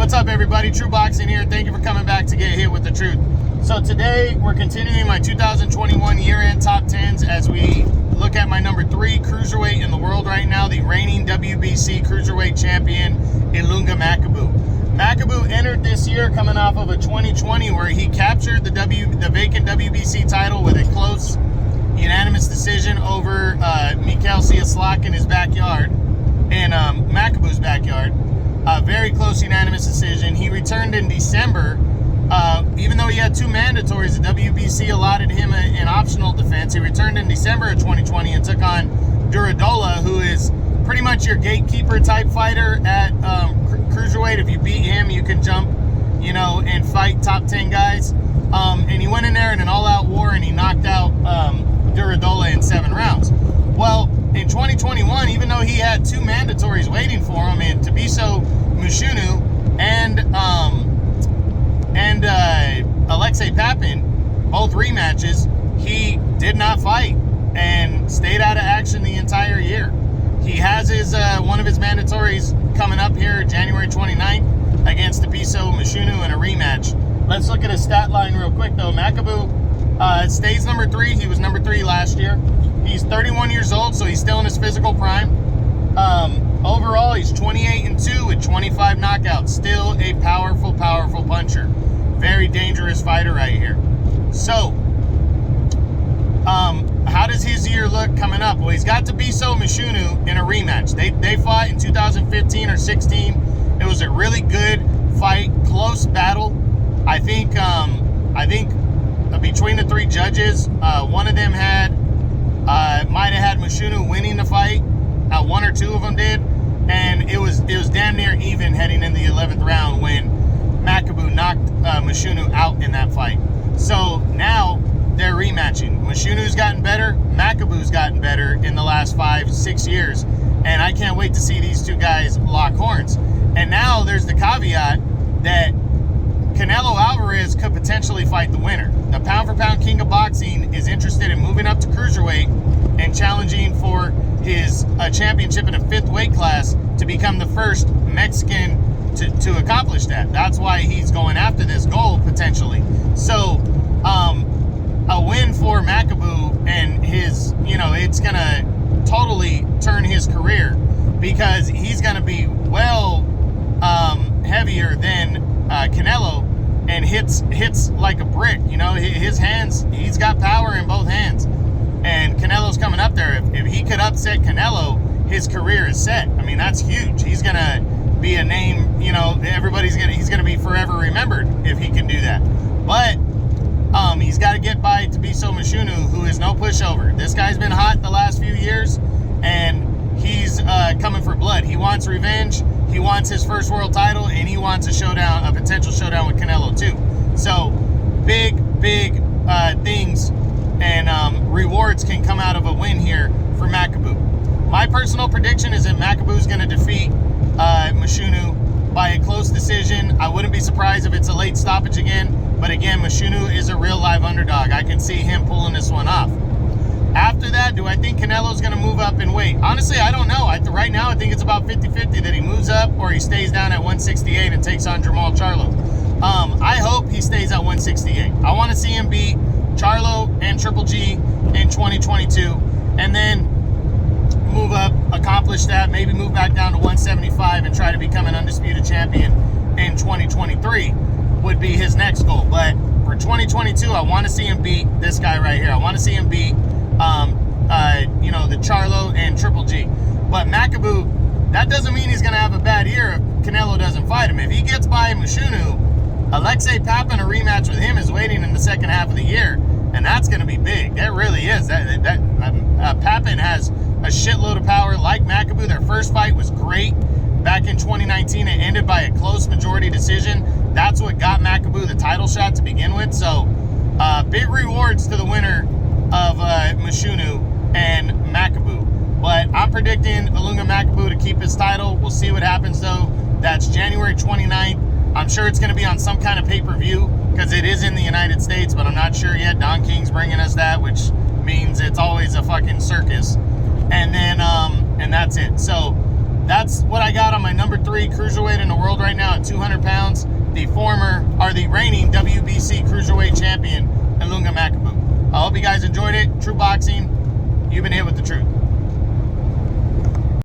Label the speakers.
Speaker 1: what's up, everybody? True Boxing here. Thank you for coming back to get hit with the truth. So today we're continuing my 2021 year-end top 10s as we look at my number 3 cruiserweight in the world right now, the reigning WBC cruiserweight champion Ilunga Makabu. Makabu entered this year coming off of a 2020 where he captured the vacant WBC title with a close unanimous decision over Mikael Siaslak in his backyard, in Makabu's backyard. Very close unanimous decision. He returned in December. Even though he had 2 mandatories, the WBC allotted him an optional defense. He returned in December of 2020 and took on Duradola, who is pretty much your gatekeeper type fighter at cruiserweight. If you beat him, you can jump, and fight top 10 guys. And he went in there in an all-out war and he knocked out Duradola in 7 rounds. Well, in 2021, even though he had 2 mandatories waiting for him in Tabiso Mushunu and Alexei Papin, both rematches, he did not fight and stayed out of action the entire year. He has his one of his mandatories coming up here January 29th against Tabiso Mushunu in a rematch. Let's look at his stat line real quick though. Makabu stays number 3. He was number 3 last year. He's 31 years old, so he's still in his physical prime. Overall, he's 28-2 with 25 knockouts. Still a powerful, powerful puncher. Very dangerous fighter right here. So, how does his year look coming up? Well, he's got Tabiso Mushunu in a rematch. They fought in 2015 or 16. It was a really good fight, close battle. I think between the 3 judges, one of them might have had Mushunu winning the fight. 1 or 2 of them did, and it was damn near even heading in the 11th round when Makabu knocked Mushunu out in that fight. So now they're rematching. Mushunu's gotten better, Makabu's gotten better in the last 5-6 years, and I can't wait to see these 2 guys lock horns. And now there's the caveat that Canelo Alvarez could potentially fight the winner. The pound-for-pound king of boxing is interested in moving up to cruiserweight and challenging for his championship in a 5th weight class to become the first Mexican to accomplish that. That's why he's going after this goal, potentially. So, a win for Makabu and his, it's going to totally turn his career because he's going to be well heavier than Canelo and hits like a brick. His hands, he's got power in both hands, and Canelo's coming up there. If he could upset Canelo, his career is set. I mean, that's huge. He's gonna be a name, he's gonna be forever remembered if he can do that. But he's got to get by Tabiso Mushunu, who is no pushover. This guy's been hot the last few years, and he's coming for blood. He wants revenge. He wants his first world title, and he wants a potential showdown with Canelo too. So, big things and rewards can come out of a win here for Makabu. My personal prediction is that Makabu's going to defeat Mushunu by a close decision. I wouldn't be surprised if it's a late stoppage again, but again, Mushunu is a real live underdog. I can see him pulling this one off. After that, do I think Canelo's going to move up in weight? Honestly, I don't know. Right now, I think it's about 50-50 that he moves up or he stays down at 168 and takes on Jamal Charlo. I hope he stays at 168. I want to see him beat Charlo and Triple G in 2022 and then move up, accomplish that, maybe move back down to 175 and try to become an undisputed champion in 2023 would be his next goal. But for 2022, I want to see him beat this guy right here. I want to see him beat the Charlo and Triple G. But Makabu, that doesn't mean he's going to have a bad year if Canelo doesn't fight him. If he gets by Mushunu, Alexei Papin, a rematch with him is waiting in the second half of the year, and that's going to be big. That really is. Papin has a shitload of power like Makabu. Their first fight was great back in 2019. It ended by a close majority decision. That's what got Makabu the title shot to begin with. So, big rewards to the winner of Mushunu and Makabu. But I'm predicting Ilunga Makabu to keep his title. We'll see what happens, though. That's January 29th. I'm sure it's going to be on some kind of pay-per-view because it is in the United States, but I'm not sure yet. Don King's bringing us that, which means it's always a fucking circus. And then, and that's it. So, that's what I got on my number 3 cruiserweight in the world right now at 200 pounds. The reigning WBC cruiserweight champion, Ilunga Makabu. I hope you guys enjoyed it. True Boxing, you've been hit with the truth.